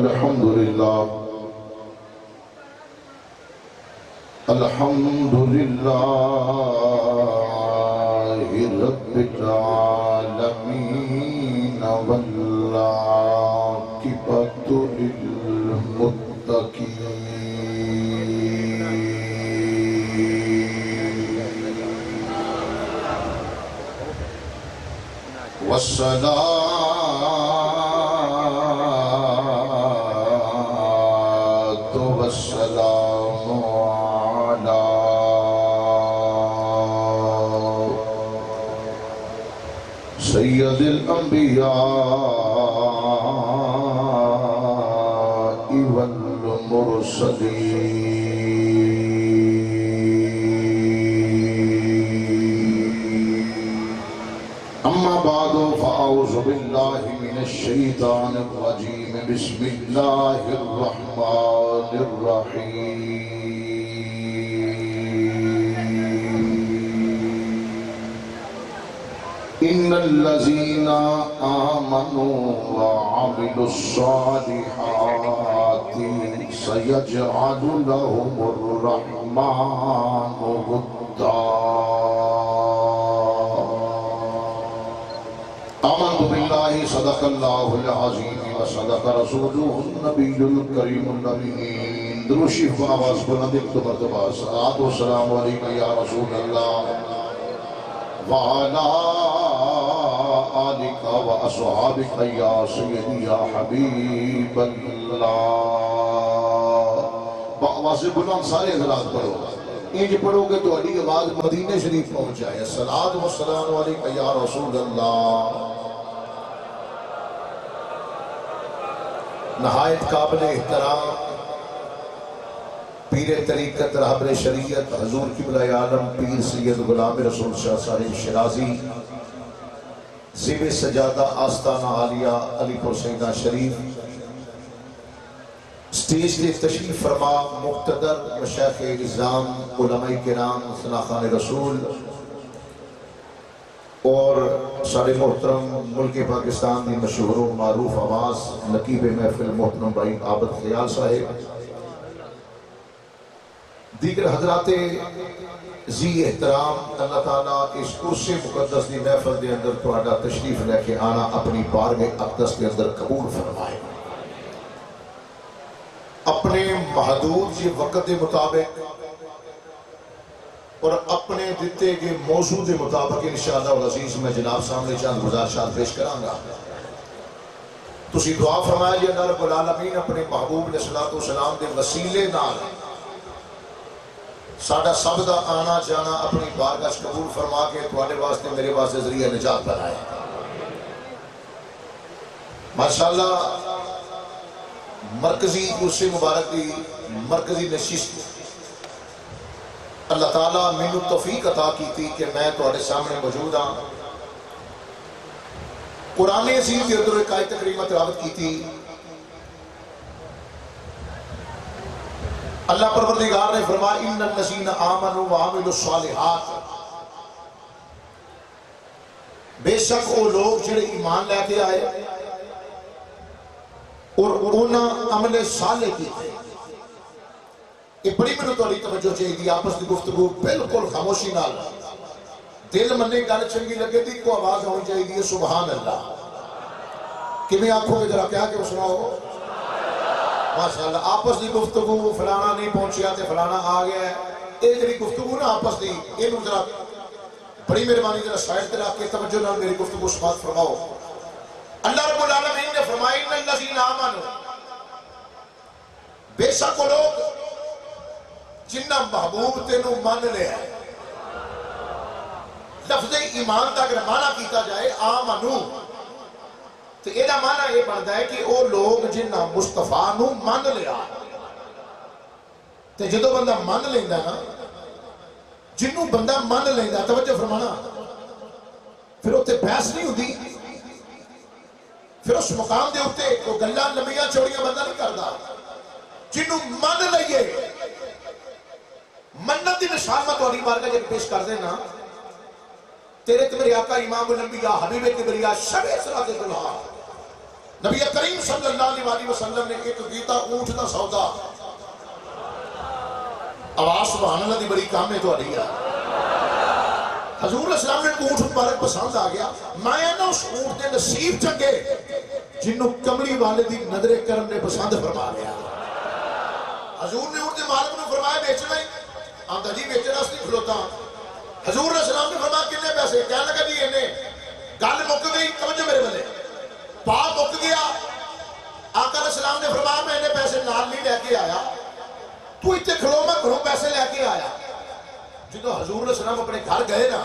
الحمدللہ رب العالمین والعاقبۃ للمتقین والصلاة والسلام على سید الانبیاء والمرسلین اما بعد فاعوذ باللہ من الشیطان الرجیم بسم اللہ الرحمن الرحیم ان الذین آمنوا وعملوا الصالحات سیجعل لهم الرحمن ودا آمنت باللہ صدق اللہ العظیم وصدق رسولہ النبی الکریم الامین درود شریف کو آواز بلند ایک دو مرتبہ صلاۃ و سلام علیکہ یا رسول اللہ وعلا آلکہ و اصحابکہ یا سیدی یا حبیب اللہ بآواز بلند سارے حضرات پڑھو انج پڑھو گے تو علی آواز مدینہ شریف پہنچ جائے الصلاۃ والسلام علیکہ یا رسول اللہ نہایت قابل احترام پیر طریقت رہبر شریعت حضور قبلہ عالم پیر سید غلام رسول شاہ صاحب شرازی زیب سجادہ آستانہ عالیہ علی پور سیدہ شریف سٹیج کے تشریف فرما مقتدر مشایخ اعظام علماء کرام ثناخان رسول اور سارے محترم ملک پاکستان کی مشہور و معروف آواز نقیب محفل محترم بھائی عابد خیال صاحب دیگر حضرات ذی احترام اللہ تعالیٰ اس کرسی مقدس دی محفل دے اندر تہاڈا تشریف لے کے آنا اپنی بارگاہ اقدس کے اندر قبول فرمائے اپنے محدود جی وقت دے مطابق اور اپنے دیتے کے موضوع دے مطابق انشاءاللہ العزیز میں جناب سامنے چند گزارشات پیش کرانگا تسی دعا فرمایا جی اللہ رب العالمین اپنے محبوب علیہ السلام دے وسیلے نال ساڑھا سب دا آنا جانا اپنی بارگاہ قبول فرما کے تواڈے واسطے میرے واسطے ذریعہ نجات بنائے ماشاءاللہ مرکزی کرسی مبارک دی مرکزی نشست اللہ تعالیٰ مینو توفیق عطا کی تھی کہ میں تواڈے سامنے موجود ہاں قرآن عظیم کے اندر ایک آیت کریمہ تلاوت کی تھی اللہ پروردگار نے فرمایا ان الذین آمنوا وعملوا الصالحات بے شک وہ لوگ جڑے ایمان لے کے آئے اور انہاں عمل صالح کی یہ بڑی میں نے تو علی توجہ چاہیے دی آپس دی گفتگو بالکل خاموشی نال دل مننے گل چنگی لگے دی کو آواز ہونی چاہیے دی سبحان اللہ کہ میں آنکھوں میں ذرا کیا کہ سناؤ ماشاءاللہ آپس دی گفتگو فلانا نہیں پہنچیا تے فلانا آ گیا ہے یہ جڑی گفتگو نا آپس دی یہ ذرا بڑی مہربانی ذرا سائڈ تے رکھ کے توجہ نال میری گفتگو سماعت فرماؤ اللہ رب العالمین نے فرمایا ان الذین آمنوا بے شک وہ لوگ جنہ محبوب تینوں مان لیا ہے لفظ ایمان کا اگر معنی کیتا جائے آمنو تو یہ معنی یہ بنتا ہے کہ وہ لوگ جنہ مصطفیٰ نو مان لیا تو جدو بندہ مان لیندہ نا جنوں بندہ مان لیندہ توجہ فرمانا پھر وہ تے بحث نہیں ہوتی پھر اس مقام دے ہوتے وہ گلہ لمبیاں چوڑیاں بندہ نہیں کرتا جنوں مان لئیے منت دی مثال میں تہاڈی بارگاہ جب پیش کر دینا تیرے تے میرے آقا امام الانبیاء حبیب کبریا شب اسراء ضحیٰ نبی کریم صلی اللہ علیہ وسلم نے ایک کیتا اونٹ دا سودا. آواز سبحان اللہ دی بڑی کام ہے تو آ رہی ہے. حضور علیہ السلام نے اونٹ مبارک پسند آ گیا. میں نا اس اونٹ دے نصیب چنگے جنہوں کملی والے دی نظر کرم نے پسند فرما لیا. حضور نے اونٹ دے مالک نے فرمایا بیچنا ہی. آندا جی بیچنا اس نہیں کھلوتا. حضور علیہ السلام نے فرمایا کتنے پیسے؟ کہنے لگا جی انہیں. گل مک گئی. توجہ میرے بلے پا مک گیا. آقا علیہ السلام نے فرمایا میں انہیں پیسے نال نہیں لے کے آیا, تو اتنے کھلو میں گھروں پیسے لے کے آیا. جدو حضور علیہ السلام اپنے گھر گئے نا,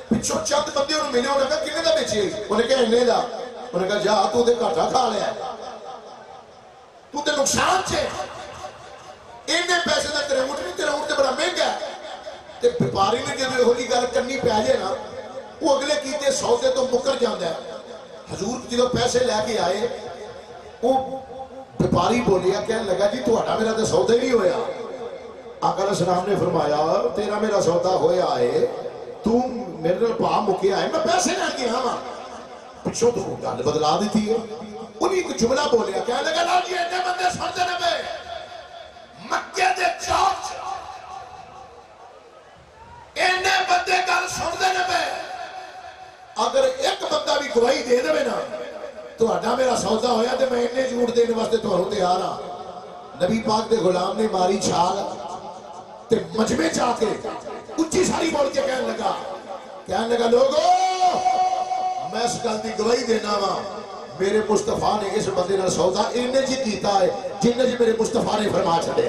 پچھو چند بندے انہوں ملے. انہوں نے کہا کنے دا بیچے؟ انہوں نے کہا انہیں دا. انہوں نے کہا جا تو دے گھاٹا کھا لیا, تو دے نقصان چھے. انہیں پیسے دا تیرے اونٹ نہیں, تیرے اونٹ بڑا مہنگا ہے. تے بیپاری نے جدو ہوئی گل کرنی پہ جائے نا, وہ اگلے کیتے سودے تو مکر جاندہ ہے. حضور جدو پیسے لے کے آئے, وہ بیپاری بولیا کہنے لگا جی تو ہٹا میرا تے سودے نہیں ہویا. آقا علیہ السلام نے فرمایا تیرا میرا سودا ہویا ہے, تو میرے لئے پاہ مکے آئے, میں پیسے لے کے ہاں. پچھو تو گل بدلا دیتی ہے. انہیں کو جملہ بولیا کہنے لگا نا جی اتنے بندے سمجھے نہ بے مکے دے چوک اینے بندے کل سن دے نبے. اگر ایک بندہ بھی گواہی دے دے نا تو ہٹا میرا سودا ہویا تے میں انہیں جھوٹ دینے واسطے تو ہوں تیار ہاں. نبی پاک دے غلام نے ماری چھال تے مجمع چاہ کے اچھی ساری بول کے کہنے لگا لوگو میں اس گل دی گواہی دینا وا, میرے مصطفیٰ نے اس بندے نال سودا انہیں جی کیتا ہے جنہیں جی میرے مصطفیٰ نے فرما چھڑے.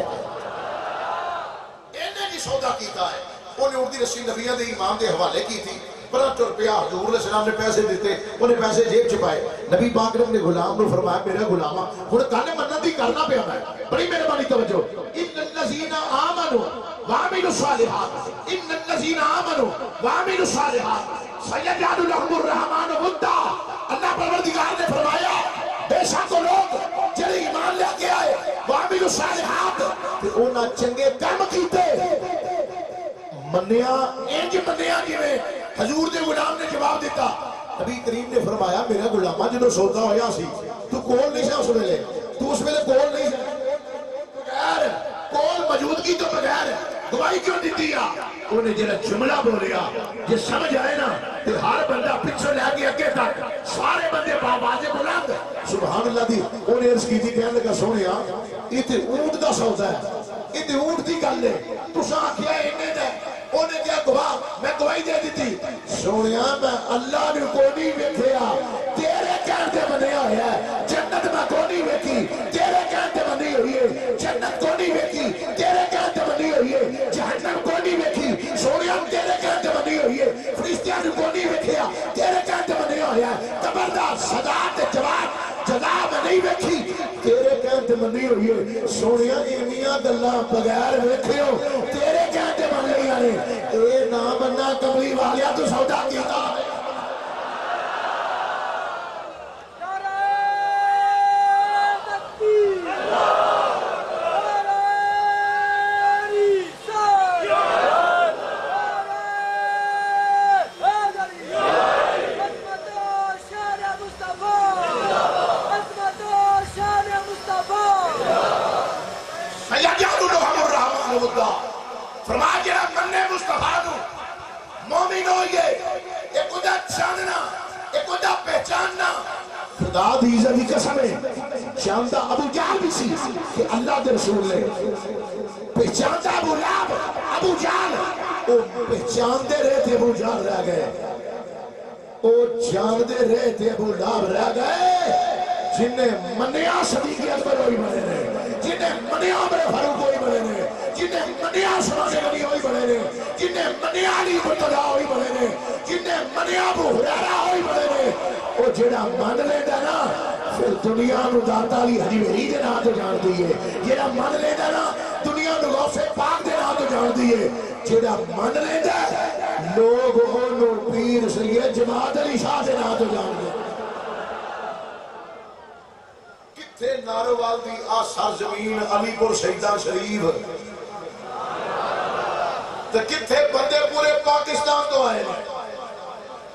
انہیں جی سودا کیتا ہے. انہیں اردی رسی نبیہ دے امام دے حوالے کی تھی. 50 روپیہ حضور علیہ السلام نے پیسے دیتے, انہیں پیسے جیب چھپائے. نبی پاک نے اپنے غلام نے فرمایا میرا غلامہ ہن کانے منت ہی کرنا پیا. میں بڑی مہربانی توجہ. ان الذین آمنوا وعملوا الصالحات ان الذین آمنوا وعملوا الصالحات سیجعل لهم الرحمن ودا. اللہ پروردگار نے فرمایا بے شک لوگ جڑے ایمان لے کے آئے وعملوا الصالحات تے انہاں چنگے کام کیتے منیا انج منیا جویں حضور دے غلام نے جواب دیتا. نبی کریم نے فرمایا میرا غلامہ جنہوں سودا ہویا سی تو کول نہیں سا اس ویلے, تو اس ویلے کول نہیں سا بغیر کول موجودگی تو بغیر گواہی کیوں دیتی ہے. انہیں جنہا جملہ بولیا یہ سمجھ آئے نا کہ ہر بندہ پچھو لے کے اگے تک سارے بندے بابازے بلند سبحان اللہ دی. انہیں عرض کی تھی کہنے لگا سونیا یہ تے اونٹ دا سودا ہے, یہ تے اونٹ دی گل ہے, تو ساں کیا انہیں دے. انہیں کیا گواہ میں گواہی دے دیتی. سونیا میں اللہ نے کو نہیں ویکھیا, تیرے کہتے بنے ہوئے ہے. جنت میں کو نہیں ویکھی, تیرے کہتے بنی ہوئی ہے. جنت کو نہیں ویکھی, تیرے کہتے بنی ہوئی ہے. جہنم کو نہیں ویکھی, سونیا تیرے کہتے بنی ہوئی ہے. فرشتیان کو نہیں ویکھیا, تیرے کہتے بنے ہوئے ہے. قبردار صدا تے جواب جزا میں نہیں ویکھی, تیرے کہتے بنی ہوئی ہے. سونیا انیاں گلاں بغیر ویکھیو تیرے کہتے بن لئی آنے. اے نا بننا کملی والیا تو سودا کیتا ہے. فرمایا جڑا مننے مصطفیٰ نو مومن ہوئیے ایک خدا چاندنا ایک خدا پہچاننا. خدا دی عزت کی قسم ہے چاندہ ابو جہل بھی سی کہ اللہ دے رسول نے پہچانتا ابو لہب ابو جہل وہ پہچاندے رہے تھے ابو جہل رہ گئے, وہ جاندے رہے تھے ابو لہب رہ گئے. جنہیں منیا صدیق اکبر ہوئی بنے نے, جنہیں منیا عمر فاروق ہوئی بنے نے, جنہیں منیا عثمان غنی ہوئی بنے نے, جنہیں منیا علی مرتضیٰ ہوئی بنے نے, جنہیں منیا ابو ہریرہ ہوئی بنے نے. وہ جڑا من لیندہ نا پھر دنیا نو داتا علی حجی میری دے نام تو جان دیئے. جڑا من لیندہ نا دنیا نو غوث پاک دے نام تو جان دیئے. جڑا من لیندہ لوگ انہوں پیر سید جماعت علی شاہ دے نام تو جان دیئے. کتھے ناروال دی آسار زمین علی پور شہیدان شریف تو کتھے بندے پورے پاکستان تو آئے.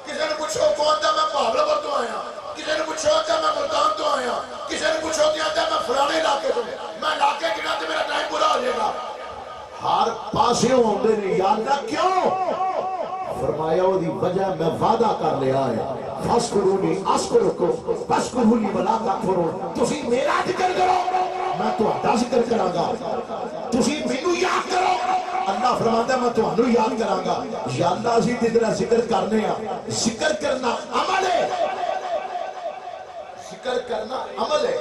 کسی نے پوچھو کون تھا, میں پاولا پر تو آیا. کسی نے پوچھو کہ میں ملتان تو آیا، کسی نے پوچھو کہ میں فلانے علاقے تو میں علاقے کی ناتے میرا ٹائم پورا ہو جائے گا. ہر پاسے ہوندے نے یا اللہ کیوں؟ فرمایا وہ دی وجہ میں وعدہ کر لیا ہے فَاسْكُرُونِي أَسْكُرُكُمْ وَاسْكُرُونِي وَلَا تَكْفُرُونَ. تسی میرا ذکر کرو میں تہاڈا ذکر کراں گا، تسی مینوں یاد کرو اللہ فرماتا ہے میں تہانوں یاد کراں گا. یا اللہ اسی تیرا ذکر کرنے ہاں، ذکر کرنا عمل ہے، ذکر کرنا عمل ہے،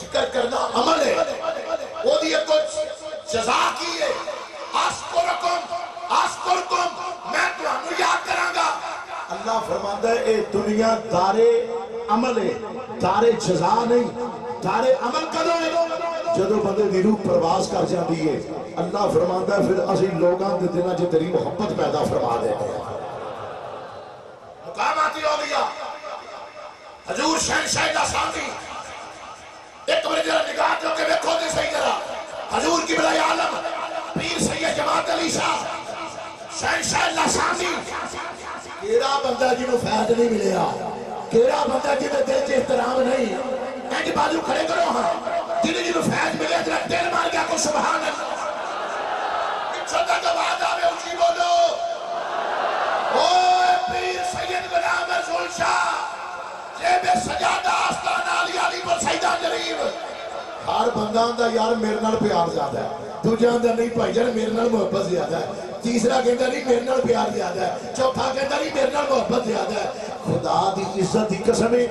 ذکر کرنا عمل ہے. وہ دی کچھ جزا کی ہے اسکرکم میں تہانوں یاد کراں گا. اللہ فرماتا ہے اے دنیا دار عمل ہے، دار جزا نہیں. دار عمل کدوں ہے جدو بندے دی روح پرواز کر جاندی ہے. اللہ فرماتا ہے پھر اسی لوگاں دے دلاں وچ تیری محبت پیدا فرما دے گا. مقاماتی اولیاء حضور شہنشاہ لاسانی ایک بار ذرا نگاہ جو کہ دیکھو تے صحیح ذرا حضور کی بلائے عالم پیر سید جماعت علی شاہ شہنشاہ لاسانی کیڑا بندہ جنہوں فیض نہیں ملیا، کیڑا بندہ جنہوں دل چ احترام نہیں. اینج بازو کھڑے کرو ہاں جنہوں فیض ملے ذرا دل مار گیا کو سبحان اللہ. چھوٹا تو بات آوے اچھی بولو اوے پیر سید غلام رسول شاہ جیب سجادہ آستانہ علی علی پر سیدہ جریب. ہر بندہ آندہ یار میرے نال پیار زیادہ ہے، دوجہ آندہ نہیں بھائی جان میرے نال محبت زیادہ ہے، تیسرا کہتا نہیں میرے نال پیار زیادہ ہے، چوتھا کہتا نہیں میرے نال محبت زیادہ ہے. خدا دی عزت دی قسمیں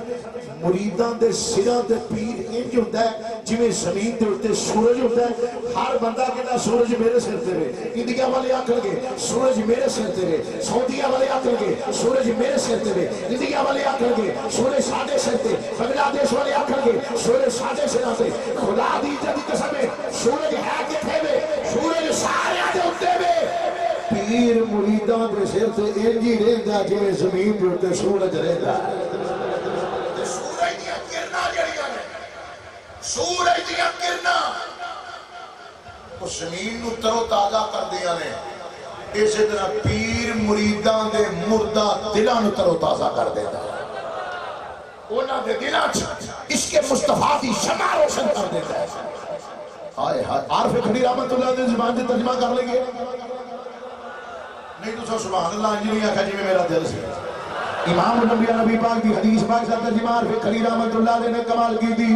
مریدان دے سران دے پیر انج ہوتا ہے جویں زمین دے اٹھتے سورج ہوتا ہے. ہر بندہ کہتا سورج میرے سر تے وے، انڈیا والے آکھن گے سورج میرے سر تے وے، سعودیہ والے آکھن گے سورج میرے سر تے وے، انڈیا والے آکھن گے سورج ساڈے سر تے، بنگلہ دیش والے آکھن گے سورج ساڈے سر تے. خدا دی عزت دی قسمیں سورج ہے کتھے وے؟ سورج سارے دے اوتے وے. پیر مریداں دے سر تے انج ہی رہندا جویں زمین دے اوتے سورج رہندا. سورج دیا کرنا اس زمین نو ترو تازہ کر دیا نے. اسی طرح پیر مریدان دے مردہ دلان نو ترو تازہ کر دیتا ہے. اونا دے دلان اس کے مصطفیٰ دی شمع روشن کر دیتا ہے. آئے عارف کھڑی رحمت اللہ دے زبان دے ترجمہ کر لیں گے نہیں تو سبحان اللہ انجلی آکھا جی میں میرا دل سے. امام الانبیاء نبی پاک دی حدیث پاک سے ترجمہ عارف کھڑی رحمت اللہ نے کمال کی دی.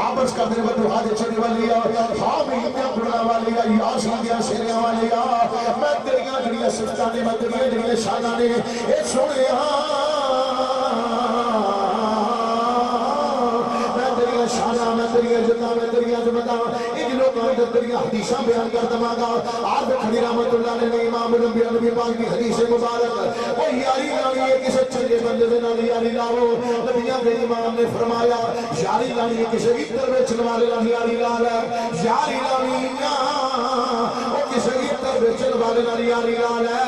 آپس کر دے بدو حاجے چھڑے والی ہاں میں پڑھنا والی یا سیدیاں شیریاں والی میں تیریاں جڑیاں صفتاں نے میں تیریاں جڑیاں شاناں نے اے سونے شانہ میں تیریاں جتنا میں تیریاں جمعہ ان لوگوں نے تیریاں حدیثاں بیان کر دماغا. عارف کھڑی رحمت اللہ نے امام الانبیاء نبی پاک کی حدیث مبارک وہ یاری لانی ہے کسی چنگے بندے دے نال یاری لاؤ. نبیاں کے امام نے فرمایا یاری لانی ہے کسی عطر بیچن والے نال یاری لا لے، یاری لانی وہ کسی عطر بیچن والے نال یاری لا لے.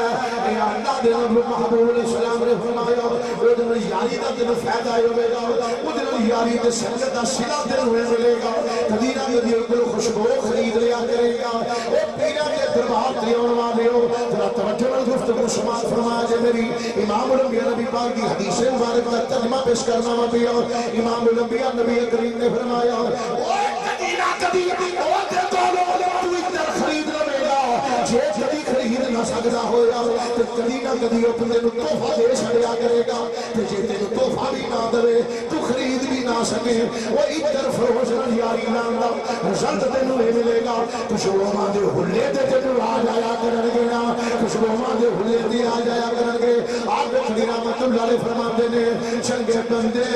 اللہ دے نبی محبوب علیہ السلام نے فرمایا وہ دن یاری دا دن فائدہ ہوئے گا، وہ دن یاری دے سنگت دا سلا دل ہوئے ملے گا. قدیرہ کے دل کو خوشبو خرید لیا کرے گا. اے پیرہ کے دربار تریون والے ہو ترہ توجہ میں گفتگو سماعت فرمایا جے میری. امام الانبیاء نبی پاک کی حدیث مبارک کا ترجمہ پیش کرنا مبیا. امام الانبیاء نبی کریم نے فرمایا اوے قدیرہ قدیرہ اوہ دے دولو تو اتر خرید لے گا جے کبھی خرید نہ سکتا ہویا تو کدی نہ کدی اپنے تحفہ دے چھڑیا کرے گا. جے تینو تحفہ بھی نہ دے تو خرید بھی نہ سکے وہ ادھر فروش نہ یاری لاندہ رزلٹ تینو لے ملے گا. کچھ لوگاں دے حلے تے تینو آ جایا کرنگے نا، کچھ لوگاں دے حلے تے آ جایا کرنگے. آپ کھڑی رحمت اللہ علیہ فرماتے نے چنگے بندے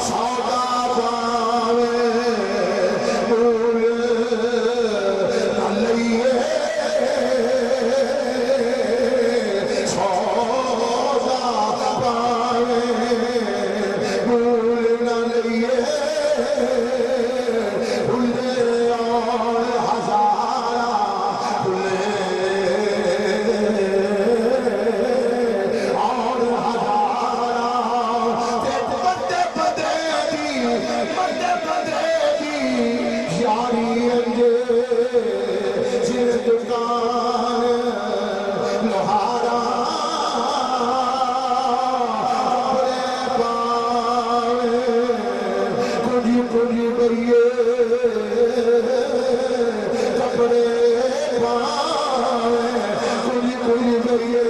سودا پاوے کوئی کوئی گئیے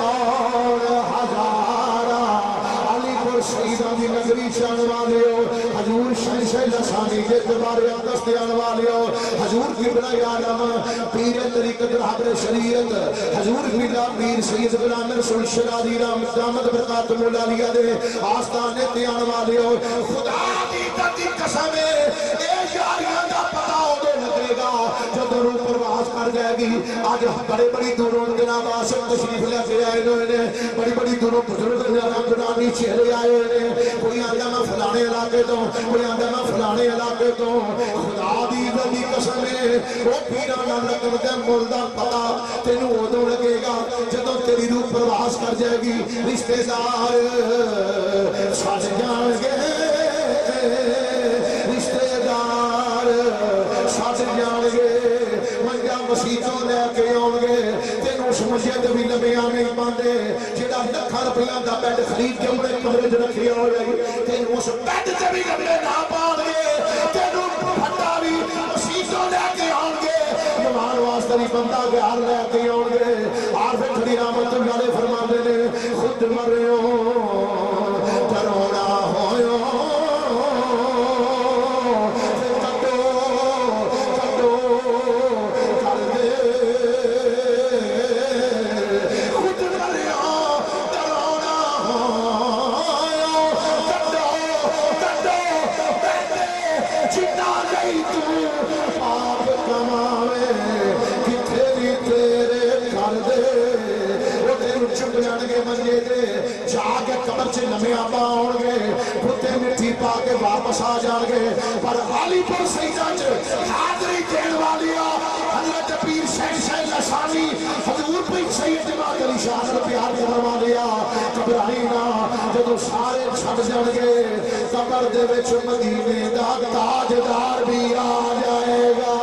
اور ہزارہ علی پور شہیدان دی نگری چان والے ہو حضور شہنشاہ لسانی کے دربارے دستے آن والے ہو حضور قبلہ عالم پیر طریقت رہبر شریعت حضور قبلہ پیر سید غلام رسول شرادی رام دامت برکات مولا لیا دے آستانے تیان والے ہو خدا دی تتی قسم اے یاریاں دا پتا ہو دے لگے گا جب روح پرواز کر جائے گی آج بڑے بڑی دوروں جناب آسف تشریف لے کے آئے ہوئے نے بڑی بڑی دوروں بزرگ جنانی چہرے آئے ہوئے نے کوئی آدھا میں فلانے علاقے تو کوئی آدھا میں فلانے علاقے تو خدا دی بڑی قسم ہے وہ پیرانا رقم دے مولدہ پتا تینوں ادھوں لگے گا جدوں تیری روح پرواز کر جائے گی رشتے دار سج جان گے رشتے دار سج جان گے منجا مسیحوں لے کے آؤ گے تینوں اس مسجد بھی لمیاں نہیں پاندے جڑا لکھاں روپیاں دا بیڈ خرید کے اپنے کمرے وچ رکھیا ہو جائے تینوں اس بیڈ تے بھی لمے نہ پان گے تینوں پھٹا بھی مسیحوں لے کے آؤ گے ایمان واسطے بھی بندہ گھر لے کے آؤ گے عارف کھڑی رحمت اللہ فرماندے نے خود مرو تروڑا ہویو نمے آبا آؤں گے بھتے مٹھی پا کے واپس آ جان گے پر غالی پر سیدہ حاضری دین والیا حضرت پیر شہنشاہ لسانی حضور پہ سید جماعت علی شاہ نے پیار کرنے والیا گھبرائینا جدو سارے چھٹ جان گے قبر دے وچ مدینے دا تاجدار بھی آ جائے گا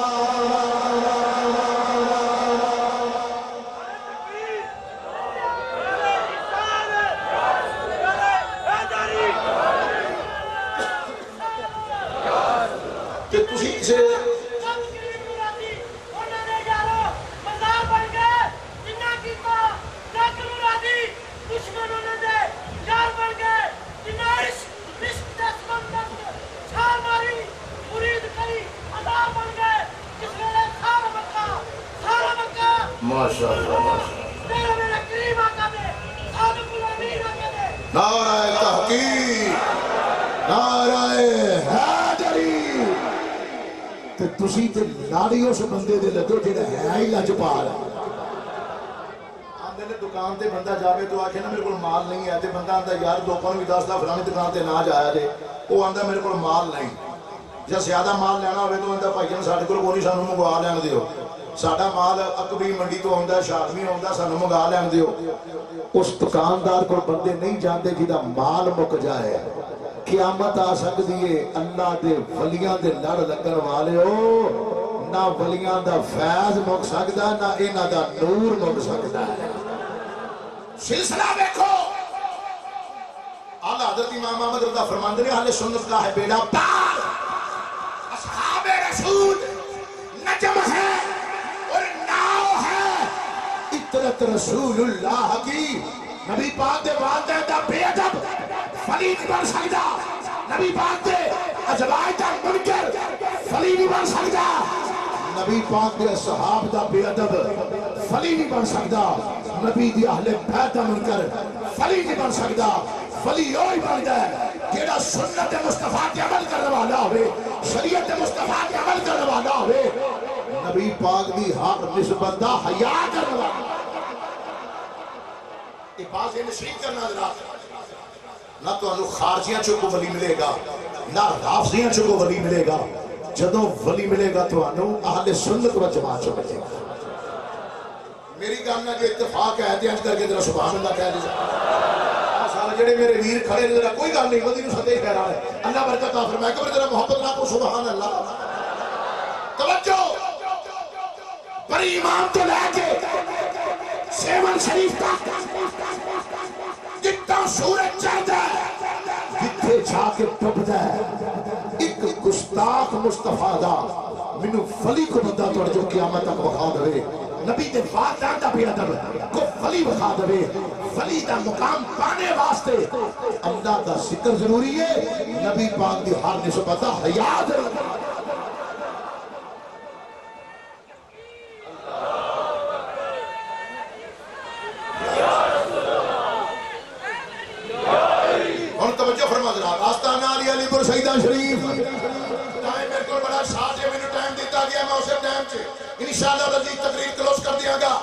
نعرہ تحقیق نعرہ حیدری تے تسی تے لاڑی اس بندے دے لگو جڑا ہے ہی لجپال آندے نے دکان تے بندہ جاوے تو آکھے نا میرے کول مال نہیں ہے تے بندہ آندا یار دوپہر بھی 10 فلانی دکان تے نہ جایا جے وہ آندا میرے کول مال نہیں جے زیادہ مال لینا ہوے تو آندا بھائی جان ساڈے کول کوئی نہیں سانوں منگوا لین دیو ساڈا مال اکبری منڈی تو آندا شادمی آندا سانوں منگا لین دیو اس دکاندار کو بندے نہیں جاندے جدا مال مک جائے قیامت آ سکتی ہے اللہ دے ولیاں دے لڑ لگن والے ہو نہ ولیاں دا فیض مک سکتا نہ انہاں دا نور مک سکتا ہے سلسلہ دیکھو اعلیٰ حضرت امام احمد رضا فرماندے اہل سنت کا ہے بیڑا پار اصحاب رسول نجم ہے اور ناؤ ہے اطرت رسول اللہ کی نبی پاک دے والدہ دا بے ادب فلی نہیں بن سکتا نبی پاک دے ازواج دا منکر فلی نہیں بن سکتا نبی پاک دے صحاب دا بے ادب فلی نہیں بن سکتا نبی دی اہل بیت دا منکر فلی نہیں بن سکتا فلی ہوئی بنتا ہے جیڑا سنت مصطفیٰ کے عمل کرنے والا ہوئے شریعت مصطفیٰ کے عمل کرنے والا ہوئے نبی پاک دی حق نسبت دا حیا کرنے والا باز نشین کرنا حضرات نہ تو انہوں خارجیاں چکو ولی ملے گا نہ رافضیاں چکو ولی ملے گا جدوں ولی ملے گا تو انہوں اہل سنت و جماعت چکو ملے گا میری کامنا جو اتفاق ہے دیانج کر کے ذرا سبحان اللہ کہہ دیجا سارے جڑے میرے ویر کھڑے ذرا کوئی گل نہیں ودی نو سدے کہہ رہا ہے اللہ برکت عطا فرمائے کہ ذرا محبت نہ کو سبحان اللہ توجہ بڑی امام تو لے کے سیون شریف تک جتنا سورج چاہتا ہے جتنے جا کے ڈبدا ہے ایک گستاخ مصطفیٰ دا منو فلی کو بندہ توڑ جو قیامت تک وخا دوے نبی دے والدان دا بھی ادب کو فلی وخا دوے فلی دا مقام پانے واسطے اللہ دا ذکر ضروری ہے نبی پاک دی ہر نسبت دا حیا ضروری ہے توجہ فرما جناب آستانہ علی پور سیدہ شریف ٹائم میرے کو بڑا شاہ ہے میں ٹائم دیتا گیا میں اسے ٹائم سے انشاءاللہ رضی تقریر کلوز کر دیا گا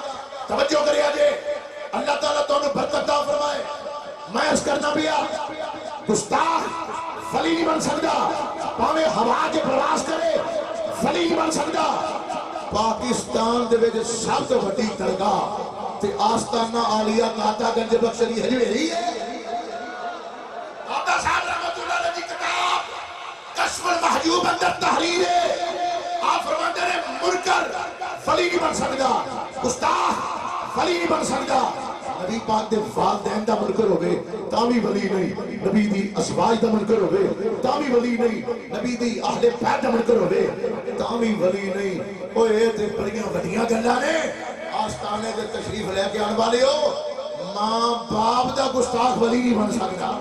توجہ کریا جے اللہ تعالیٰ تو انہوں برکت دا فرمائے میں اس کرنا بھی گستاخ فلی نہیں بن سکتا پاوے ہوا کے پرواز کرے فلی نہیں بن سکتا پاکستان دے وچ سب تو بڑی درگاہ تے آستانہ عالیہ کاتا گنج بخشری ہجویری ہے صاحب رحمت اللہ علیہ کی کتاب کشف المحجوب اندر تحریر ہے آپ فرماتے ہیں منکر فلی نہیں بن سکتا گستاخ فلی نہیں بن سکتا نبی پاک دے والدین دا منکر ہوئے تاوی ولی نہیں نبی دی ازواج دا منکر ہوئے تاوی ولی نہیں نبی دی اہل بیت دا منکر ہوئے تاوی ولی نہیں اوہ اے تے بڑیاں وڈیاں گلاں نے آستانے دے تشریف لے کے آن والے ہو ماں باپ دا گستاخ ولی نہیں بن سکتا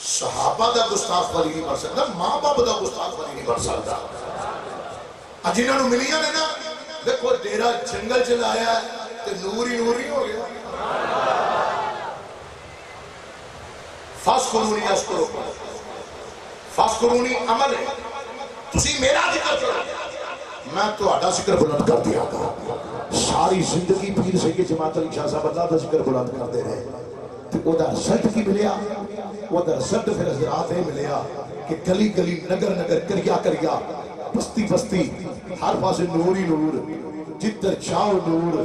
صحابہ دا گستاخ ولی نہیں بن سکتا ماں باپ دا گستاخ ولی نہیں بن سکتا جنہوں نے ملیاں نے نا دیکھو ڈیرہ جنگل چلایا ہے تو نوری ہو گیا فاسقرونی اسکرو فاسقرونی عمل ہے تسی میرا ذکر کرو میں تو آڈا ذکر بلند کر دیا گا ساری زندگی پیر سید جماعت علی شاہ صاحب اللہ دا ذکر بلند کرتے رہے پھر وہ دا رسلٹ کی ملیا وہ دا رسلٹ پھر حضرات ہے ملیا کہ گلی گلی نگر کریا بستی بستی ہر پاس نوری نور جدر چاہو نور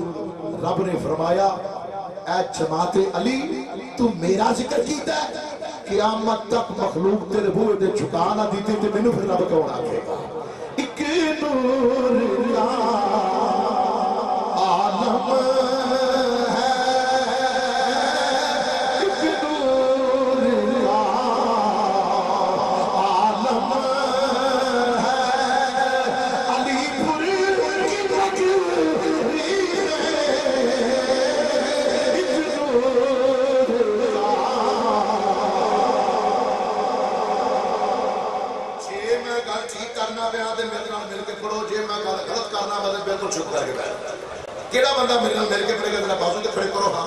رب نے فرمایا اے جماعت علی تو میرا ذکر کیتا ہے قیامت تک مخلوق تیرے بوئے دے جھکا نہ دیتے تے میں نے پھر رب کون آگے گا ایک نور اللہ عالم ہے ایک نور اللہ عالم ہے علی پور کی تقریر ایک نور جے میں گل ٹھیک کرنا پیا تے میرے نال مل کے پڑھو جے میں گل غلط کرنا وا تے بالکل چپ کر کے بیٹھ کیڑا بندہ میرے نال مل کے پڑھے گا ذرا بازو تے کھڑے کرو ہاں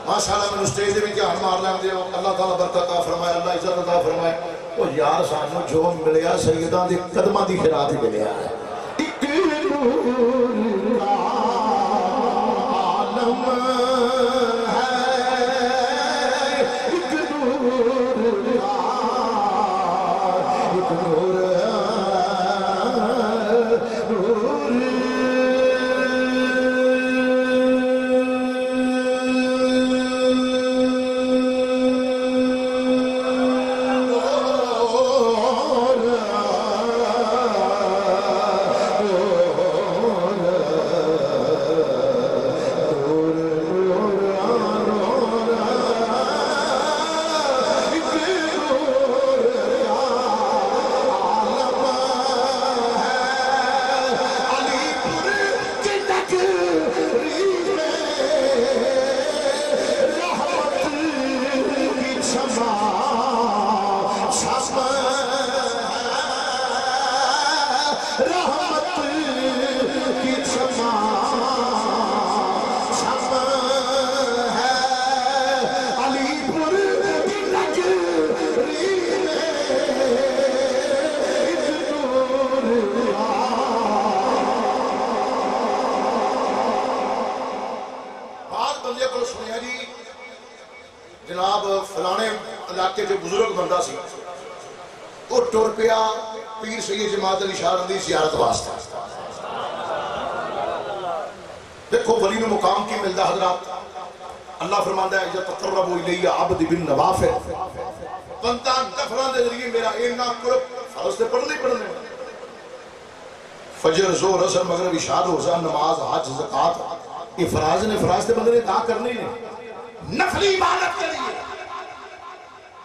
ماشاءاللہ میں اسٹیج دے وچ دھیان مار لیں دے اللہ تعالی برکت عطا فرمائے اللہ عزت عطا فرمائے او یار سانو جو ملیا سیداں دے قدماں دی خیرات ہی ملیا ہے ایک نور عالم ہے ایک نور ایک نور جناب فلانے علاقے جو بزرگ بندہ سی وہ ٹر پیا پیر سید جماعت علی شاہ رضی زیارت واسطہ دیکھو ولی میں مقام کی ملدہ حضرات اللہ فرماندہ ہے یتقرب الیہ عبد بالنوافل بندہ نفلان دے ذریعے میرا اینا قرب فرض سے پڑھنے فجر زور اثر مغرب عشاء روزہ نماز حج زکات یہ فراز نے فراز تے بندے نے تا کرنے نے نفلی عبادت کے لیے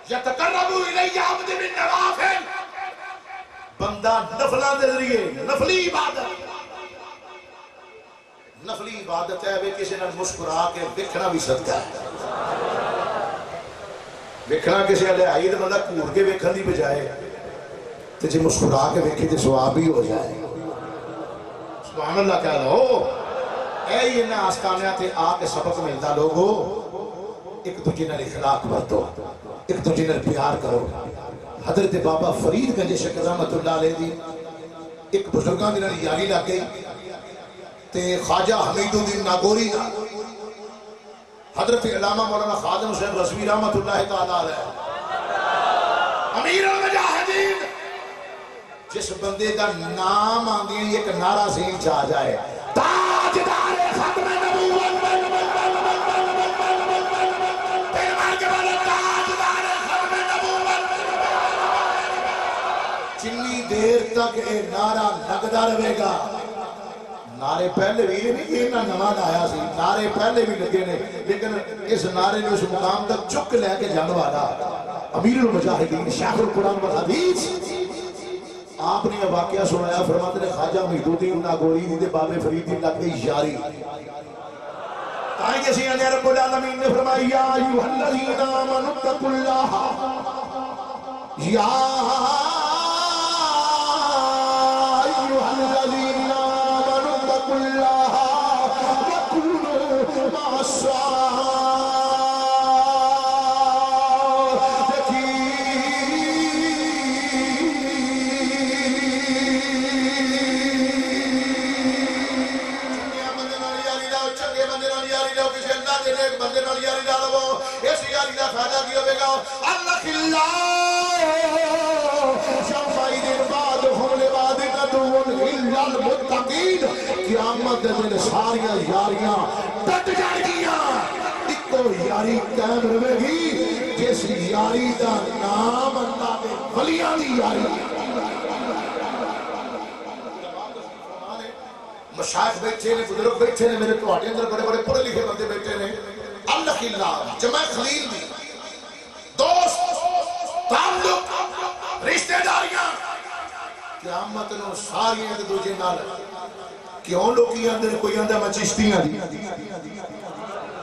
یتقرب الی عبد بالنوافل بندہ نفلہ دے ذریعے نفلی عبادت نفلی عبادت ہے وہ کسی نے مسکرا کے دیکھنا بھی صدقہ ہے دیکھنا کسی والے آئی تو بندہ کور کے ویکھن دی بجائے تو جی مسکرا کے ویکھے تو ثواب بھی ہو جائے سبحان اللہ کہہ لو اے یہ نہ آستانیاں تے آ کے سبق ملتا لوگو ایک دوجے نال اخلاق برتو ایک دوجے نال پیار کرو حضرت بابا فرید گنج شیخ رحمت اللہ علیہ دی ایک بزرگاں دے نال یاری لگ گئی تے خواجہ حمید الدین ناگوری دا حضرت علامہ مولانا خادم حسین رضوی رحمت اللہ تعالیٰ علیہ امیر المجاہدین جس بندے کا نام آندی ایک نعرہ ذہن چاہ جائے تاجدار ختم نبوت جتنی دیر تک یہ نعرہ لگتا رہے گا نعرے پہلے بھی یہ نہ نمان آیا سی نعرے پہلے بھی لگے نے لیکن اس نعرے نے اس مقام تک چک لے کے جانے والا امیر المجاہدین شیخ القرآن والحدیث آپ نے واقعہ سنایا فرماتے نے خواجہ حمید الدین ناگوری دے بابے فرید لگ گئی یاری تائیں کسی نے رب العالمین نے فرمایا یا ایھا الذین آمنوا اتقوا اللہ یا ایھا الذین آمنوا اتقوا اللہ وکونوا مع الصادقین بندے نال یاری ڈالو اس یاری دا فائدہ کی ہوے گا اللہ اللہ شفائی دن بعد ہم لباد قدون الا المتقین قیامت دن ساریاں یاریاں ٹٹ جان گیاں اکو یاری قائم رہے گی جس یاری دا نام اللہ دے ولیاں دی یاری مشایخ بیٹھے نے بزرگ بیٹھے نے میرے تواڈے اندر بڑے بڑے پڑھے لکھے بندے بیٹھے نے اللہ اللہ جمع خلیل دی دوست تعلق رشتہ داریاں قیامت نو ساری ایک دوجے نال کیوں لوگ اندر کوئی اندر میں چشتیاں دی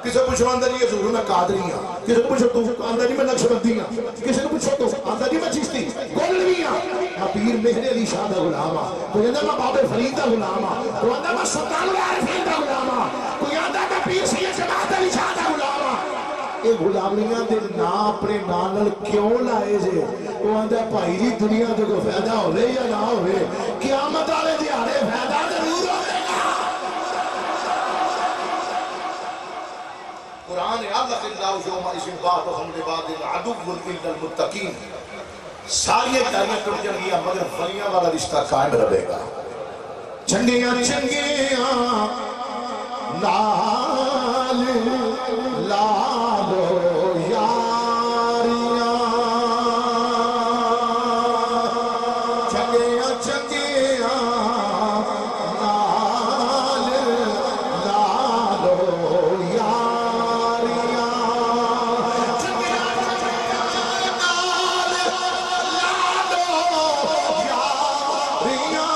کسی کو پوچھو اندر یہ ضرور میں قادری ہوں کسی کو پوچھو تو اندر نہیں میں نقشبندی ہوں کسی کو پوچھو تو اندر نہیں میں چشتی گولوی ہوں میں پیر مہر علی شاہ دا غلام ہوں کوئی اندر میں باب فرید دا غلام ہوں کوئی اندر میں سلطان العارفین دا غلام ہوں کوئی اندر میں پیر سید جماعت علی شاہ دا غلام ہوں یہ غلامیاں دے نا اپنے نانل کیوں لائے جے وہ اندر بھائی جی دنیا تو کوئی فائدہ ہو رہے یا نہ ہو رہے قیامت والے دیہاڑے فائدہ ضرور ہو رہے گا قرآن اللہ اللہ یوم اسم بعضهم لبعض عدو الا المتقین ساری کاریاں ٹوٹ جائیں گی مگر ولیاں والا رشتہ قائم رہے گا چنگیاں چنگیاں لال لالو یاریاں چنگیاں چنگیاں لال لالو یاریاں چنگیاں چنگیاں لال لالو یاریاں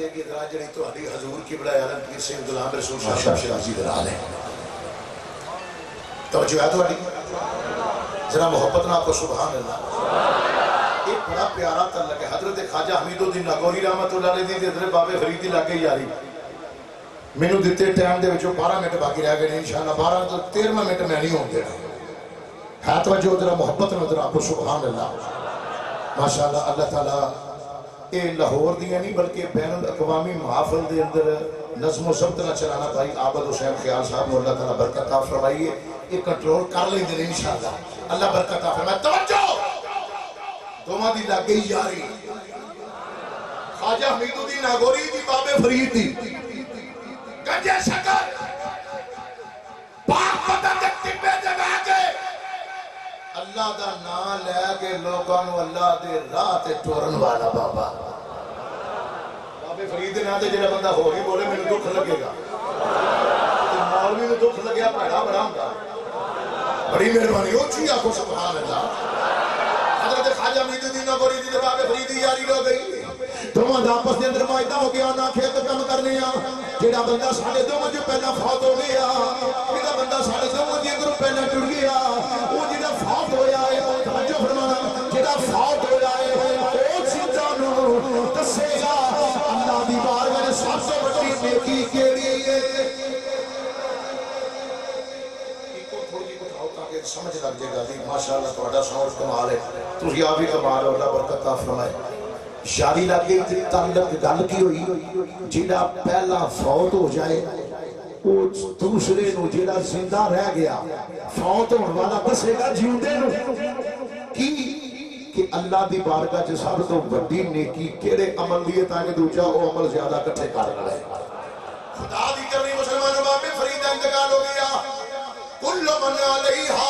مشکلات جڑی تہاڈی حضور قبلہ عالم پیر سنگھ غلام رسول شاہ شیرازی دے نال ہے توجہ ہے تہاڈی ذرا محبت نہ کو سبحان اللہ ایک بڑا پیارا تعلق ہے حضرت خواجہ حمید الدین ناگوری رحمت اللہ علیہ دی حضرت بابے فرید دی لگے یاری مینوں دتے ٹائم دے وچوں 12 منٹ باقی رہ گئے انشاءاللہ 12 تو 13 منٹ میں نہیں ہون دینا ہے توجہ ذرا محبت نہ ذرا کو سبحان اللہ ماشاءاللہ اللہ تعالی اے لاہور دیا نہیں بلکہ بین الاقوامی محافل دے اندر نظم و ضبط نہ چلانا پائی عابد حسین خیال صاحب اللہ تعالیٰ برکت عطا فرمائیے یہ کنٹرول کر لیں دے انشاءاللہ اللہ برکت عطا فرمائے توجہ دوما دی لگ گئی یاری خواجہ حمید الدین ناگوری دی بابے فرید دی گنجے شکر پاک پتن دے تبے جگہ کے اللہ دا نام لے کے لوگوں اللہ دے راہ تے ٹورن والا بابا بابے فرید دے نام تے جڑا بندہ ہو گئی بولے مینوں دکھ لگے گا تے مولوی نوں دکھ لگیا بڑا بڑا ہوندا بڑی مہربانی اونچی آکھو سبحان اللہ حضرت خواجہ معین الدین ناگوری دی بابے فرید دی یاری ہو گئی دوواں دا آپس دے اندر معاہدہ ہو گیا نہ کھیت کم کرنے آ جڑا بندہ ساڈے دوواں جو پہلا فوت ہو گیا جڑا بندہ ساڈے دوواں دی اندر پہلا ٹر گیا وہ جڑا فوت ہویا ہے توجہ فرمانا جڑا فوت ہویا ہے او چیزاں نوں دسے گا اللہ دی بارگاہ وچ سب سے بڑی نیکی کیڑی ہے سمجھ لگ جائے گا دی ماشاءاللہ تہاڈا سوچ کمال ہے تسی آپ ہی کمال ہو اللہ برکت عطا فرمائے شاری لگے تے تعلق گل کی ہوئی جڑا پہلا فوت ہو جائے او دوسرے نو جڑا زندہ رہ گیا فوت ہون والا دسے گا جیوندے نو کی کہ اللہ دی بارگاہ وچ سب تو بڑی نیکی کیڑے عمل دی ہے تاکہ دوجا او عمل زیادہ اکٹھے کر لے خدا دی کرنی مسلمان بابے فرید کا انتقال ہو گیا کل من علیہا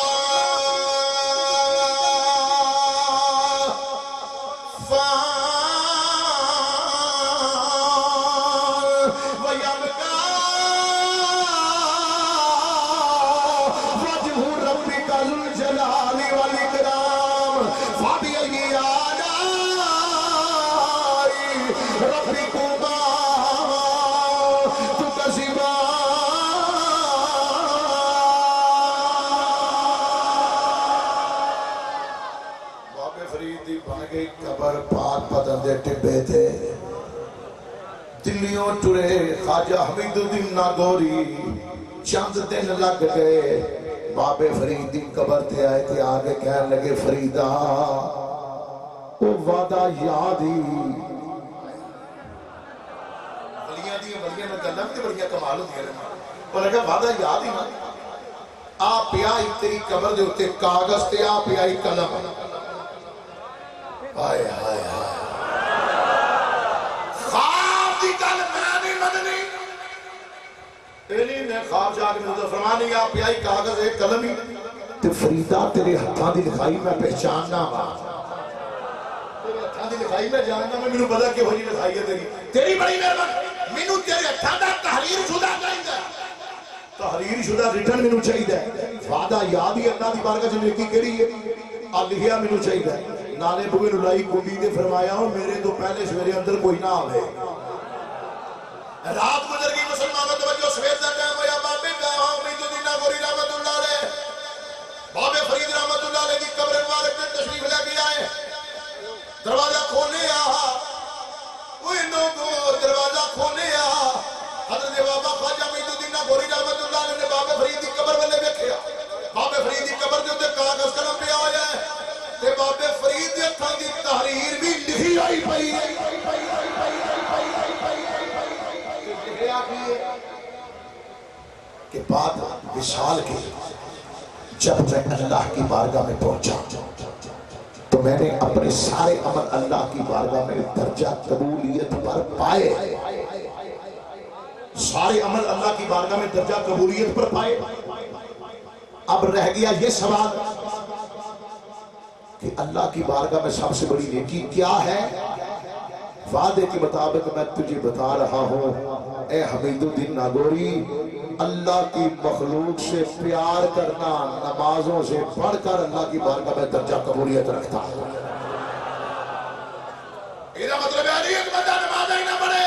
ٹبے تھے دلیوں ٹرے خواجہ حمید الدین ناگوری چند دن لگ گئے بابے فرید دی قبر تے آئے تھے آگے کہنے لگے فریدہ او وعدہ یاد ہی ولیاں میں گلہ میں بڑیاں کمال ہوتی ہے وہ لگا وعدہ یاد ہی نا آپ پیائی تیری قبر دے ہوتے کاغذ تے آپ پیائی قلم آئے آئے آئے خواب دی کل میں مدنی ایلی نے خواب جا کے مجھے فرمانی آپ پیائی کاغذ ایک قلم ہی تے فریدہ تیرے ہتھاں دی لکھائی میں پہچاننا وا تیرے ہتھاں دی لکھائی میں جاننا میں مینوں پتہ کہ ہوئی لکھائی ہے تیری بڑی مہربانی مینوں تیرے ہتھاں دا تحریر شدہ چاہیے تحریر شدہ ریٹن مینوں چاہیے وعدہ یاد ہی اللہ دی بارگاہ وچ نیکی کیڑی ہے آ لکھیا مینوں چاہیے نالے بوئے نلائی کنڈی دے فرمایا ہوں میرے تو پہلے سویرے اندر کوئی نہ آوے رات گزر گئی مسلمانوں توجہ سویر دا ٹائم ہویا بابے کہاں امید الدین ناگوری رحمت اللہ علیہ بابے فرید رحمت اللہ علیہ کی قبر مبارک میں تشریف لے کے آئے دروازہ کھولنے آہا کوئی نوگور دروازہ کھولنے آہا حضرت بابا خواجہ امید الدین ناگوری رحمت اللہ علیہ نے بابے فرید کی قبر والے بیٹھیا بابے فرید کی قبر دے اوپر کاغذ قلم پہ آیا ہے تے بابے فرید دے ہتھاں دی تحریر بھی لکھی آئی پئی کہ بعد وصال کے جب میں اللہ کی بارگاہ میں پہنچا تو میں نے اپنے سارے عمل اللہ کی بارگاہ میں درجہ قبولیت پر پائے سارے عمل اللہ کی بارگاہ میں درجہ قبولیت پر پائے اب رہ گیا یہ سوال کہ اللہ کی بارگاہ میں سب سے بڑی نیکی کیا ہے وعدے کے مطابق میں تجھے بتا رہا ہوں اے حمید الدین ناگوری اللہ کی مخلوق سے پیار کرنا نمازوں سے پڑھ کر اللہ کی بارگاہ میں درجہ قبولیت رکھتا ہے یہ مطلب ہے نہیں کہ بندہ نمازہ ہی نہ پڑھے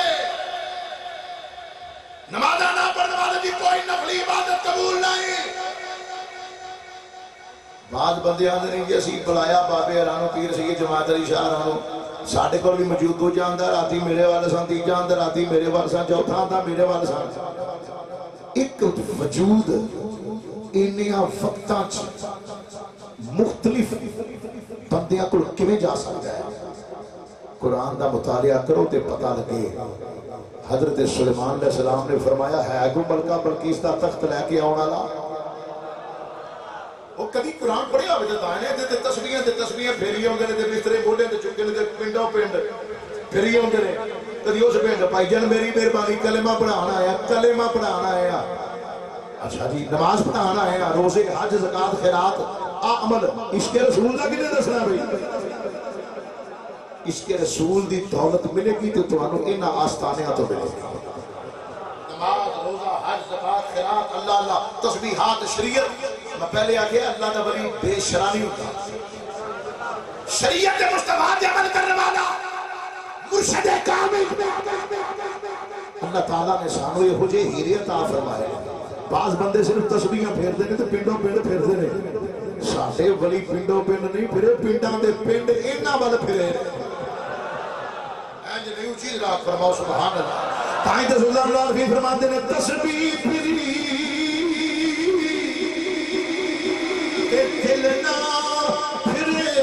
نمازہ نہ پڑھنے والے کی کوئی نفلی عبادت قبول نہیں بعض بندے آندے نہیں کہ اسی بلایا بابے ارانو پیر سی جماعت علی شاہ ارانو ساڑھے کو بھی موجود ہو جاندہ راتی میرے والے سان تیجا اندر راتی میرے والے سان چوتھا آندہ میرے والے سان ایک وجود انہیاں وقتاں مختلف بندیاں کو کیویں جا سکتا ہے قرآن دا مطالعہ کرو تے پتہ لگے حضرت سلیمان علیہ السلام نے فرمایا ہے کو ملکہ بلقیس دا تخت لے کے آنا لا وہ کبھی قرآن پڑھے ہوئے جاتا ہے تے تسبیحیں پھیری ہوں گے تے بسترے بوڑے تے چکے تے پنڈوں پنڈ پھیری ہوں گے کدی اس پنڈ پائی جان میری مہربانی کلمہ پڑھانا آیا اچھا جی نماز پڑھانا آیا روزے حج زکات خیرات عمل عشق رسول دا کنے دسنا بھئی عشق رسول دی دولت ملے گی تو تمہانوں انہا آستانیاں تو ملے گی نماز روزہ حج زکات خیرات اللہ اللہ تسبیحات شریعت میں پہلے آگے اللہ دا ولی بے شرانی ہوتا شریعت مصطفیٰ دے عمل کرنے والا مرشد کامل اللہ تعالیٰ نے سانو یہ ہوجے ہیرے عطا فرمائے بعض بندے صرف تسبیحاں پھیر دینے تو پنڈوں پنڈ پھیر دینے ساڑھے ولی پنڈوں پنڈ نہیں پھرے پنڈاں دے پنڈ اینا بل پھرے اینج نہیں چیز رات فرماؤ سبحان اللہ تائیں تو رسول اللہ علیہ فرماتے ہیں تسبیح پھری کہ دل نہ پھرے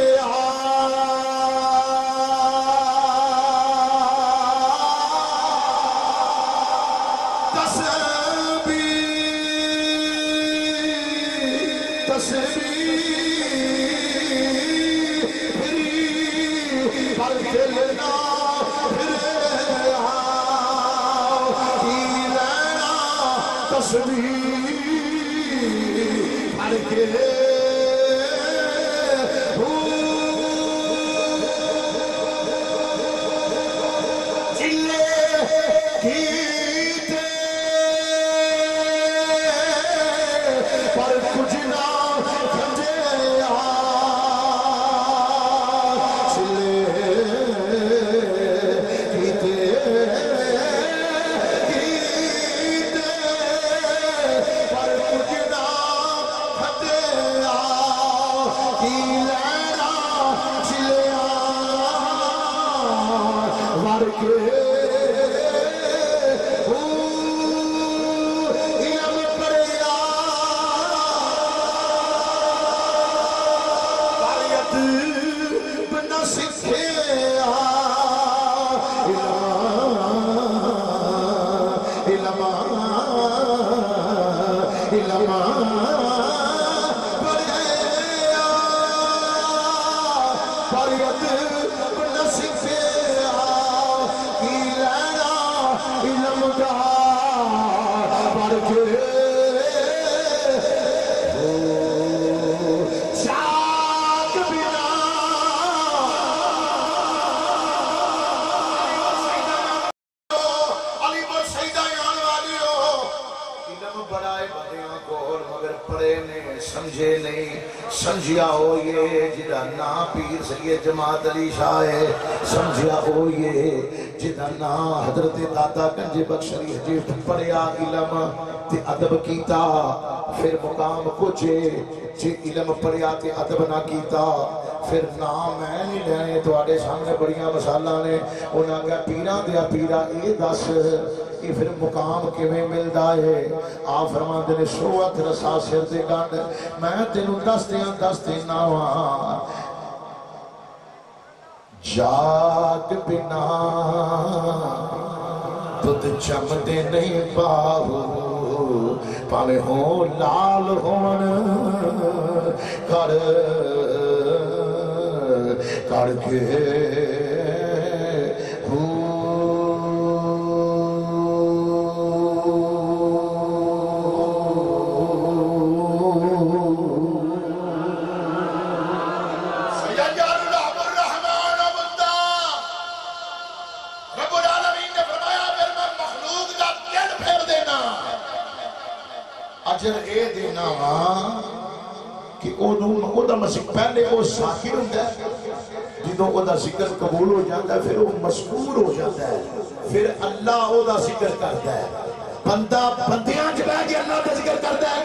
سمجھیا ہو یہ جدہ نا پیر سید جماعت علی شاہ ہے سمجھیا ہو یہ جدہ نا حضرت دادا کنج بخشری حجیب پڑھیا علم تے ادب کیتا پھر مقام کچھے جے علم پڑھیا تے ادب نہ کیتا پھر نام میں نہیں لینے تو آڑے سامنے بڑیاں مسالہ نے انہاں گیا پیران دیا پیرا اے دس کہ پھر مقام کیویں ملدا ہے آپ فرماندے نے شوت رسا سر دے گنڈ میں تینوں دس دینا وا جاگ بنا دودھ چمدے نہیں پاؤ پاوے ہو لال ہون کر کے اجر اے دینا کہ او دا مسیح پہلے او ساکر ہوتا ہے جدوں او دا ذکر قبول ہو جاتا ہے پھر او مشکور ہو جاتا ہے پھر اللہ او دا ذکر کرتا ہے بندہ بندیاں چ بیٹھ کے اللہ دا ذکر کرتا ہے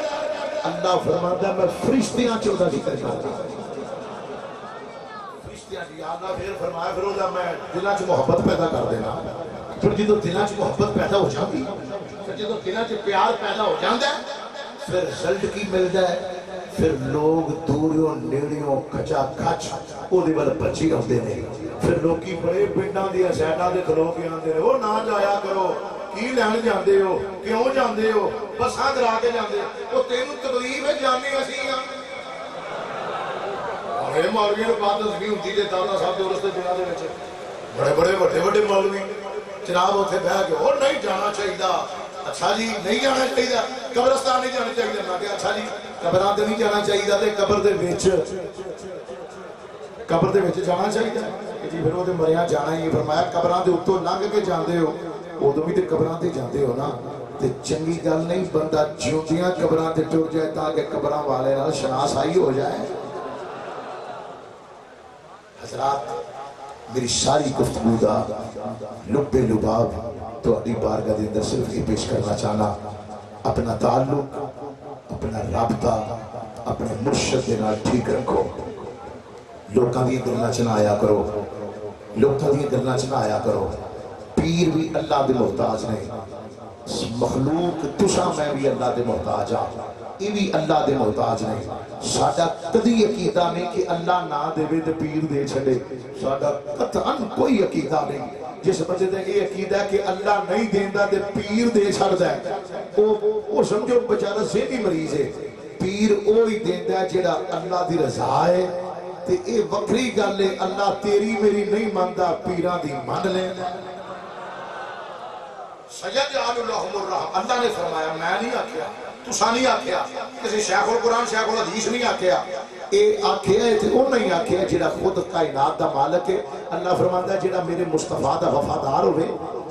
اللہ فرماتا ہے میں فرشتیاں چ او دا ذکر کرتا ہوں فرشتیاں جی اللہ پھر فرمایا پھر او دا میں دلاں چ محبت پیدا کر دینا پھر جدوں دلاں چ محبت پیدا ہو جاتی پھر جدوں دلاں چ پیار پیدا ہو جاندا ہے پھر رزلٹ کی ملتا ہے پھر لوگ دوریوں نیڑیوں کچا کچ او دی بل بچی ہوتے ہیں پھر لوگی بڑے پنڈاں دیا سیڈاں دے کھلو کے آندے ہیں وہ نہ جایا کرو کی لین جاندے ہو کیوں جاندے ہو بس ہاں درا کے جاندے وہ تینوں تکلیف ہے جانے اسی ہاں بڑے مولوی نے بات دسویں ہوتی ہے دادا صاحب دے رستے دنیا دے وچ بڑے بڑے وڈے وڈے مولوی جناب اتنے بہ کے اور نہیں جانا چاہیے اچھا جی نہیں جانا چاہیے قبرستان نہیں جانا چاہیے میں کہ اچھا جی قبراں تے نہیں جانا چاہیے تے قبر دے وچ جانا چاہیے کہ جی پھر وہ مریا جانا ہی. فرمایا قبراں دے اتوں لنگ کے جاندے ہو ادو بھی تے قبراں تے جاندے ہو نا تے چنگی گل نہیں بندہ جیوندیاں قبراں تے ٹر جائے تاکہ قبراں والے نال شناسائی ہو جائے. حضرات میری ساری گفتگو دا لب لباب تہاڈی بارگاہ دے اندر صرف یہ پیش کرنا چاہنا اپنا تعلق اپنا رابطہ اپنے مرشد دے نال ٹھیک رکھو. لوکاں دی گلاں چ نہ آیا کرو لوکاں دی گلاں چ نہ آیا کرو. پیر بھی اللہ دے محتاج نہیں مخلوق تساں میں بھی اللہ دے محتاج ہاں یہ بھی اللہ دے محتاج نہیں. ساڈا کدی عقیدہ نہیں کہ اللہ نہ دے تے پیر دے چھڑے. ساڈا قطعاً کوئی عقیدہ نہیں. جس بندے تے یہ عقیدہ ہے کہ اللہ نہیں دیندا تے پیر دے چھڑدا ہے وہ سمجھو بیچارہ ذہنی مریض ہے. پیر وہی دیندا ہے جڑا اللہ دی رضا ہے تے اے وکری گل ہے اللہ تیری میری نہیں مندا پیراں دی من لے. سیجعل لهم الرحم اللہ نے فرمایا میں نہیں آکھیا تساں نہیں آکھیا کسی شیخ القرآن شیخ الحدیث نہیں آکھیا اے آکھیا ہے تے انہوں نہیں آکھیا جڑا خود کائنات دا مالک ہے. اللہ فرماندا ہے جڑا میرے مصطفیٰ دا وفادار ہوئے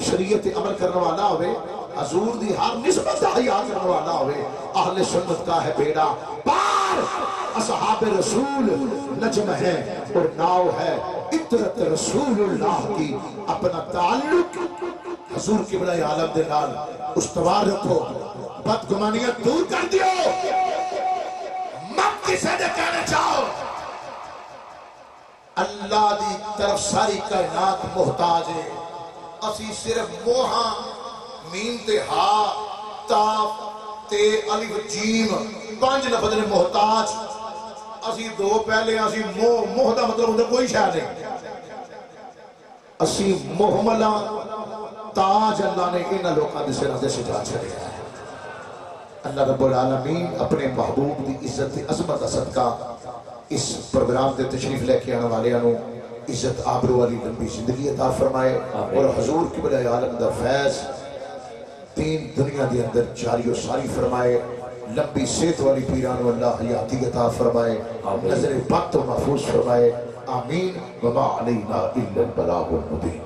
شریعت عمل کرنے والا ہوئے حضور دی ہر نسبت دا حیا کرنے والا ہوئے اہل سنت کا ہے بیڑا پار. اصحاب رسول نجم ہے اور ناؤ ہے عطرت رسول اللہ کی. اپنا تعلق حضور قبلہ عالم دے نال استوار رکھو بدگمانیاں دور کر دیو. مت کسے دے کہنے چاہو اللہ دی طرف ساری کائنات محتاج ہے. اسی صرف موہاں میم تے ہا تاف تے الف جیم 5 لفظ نے محتاج. اسی دو پہلے اسی موہ دا مطلب ہوندے کوئی شاہ نہیں. اسی محملہ تاج اللہ نے انہا لوکاں دے سرہ دے سجا چھڑے ہیں. اللہ رب العالمین اپنے محبوب دی عزت دی عظمت صدقہ اس پروگرام دے تشریف لے کے آنے والے انہوں عزت آبرو والی لمبی زندگی عطا فرمائے اور حضور قبلہ عالم دا فیض تین دنیا دے اندر جاری و ساری فرمائے. لمبی صحت والی پیران اللہ حیاتی عطا فرمائے نظر بات و محفوظ فرمائے. آمین وما علینا الا البلاغ المبین.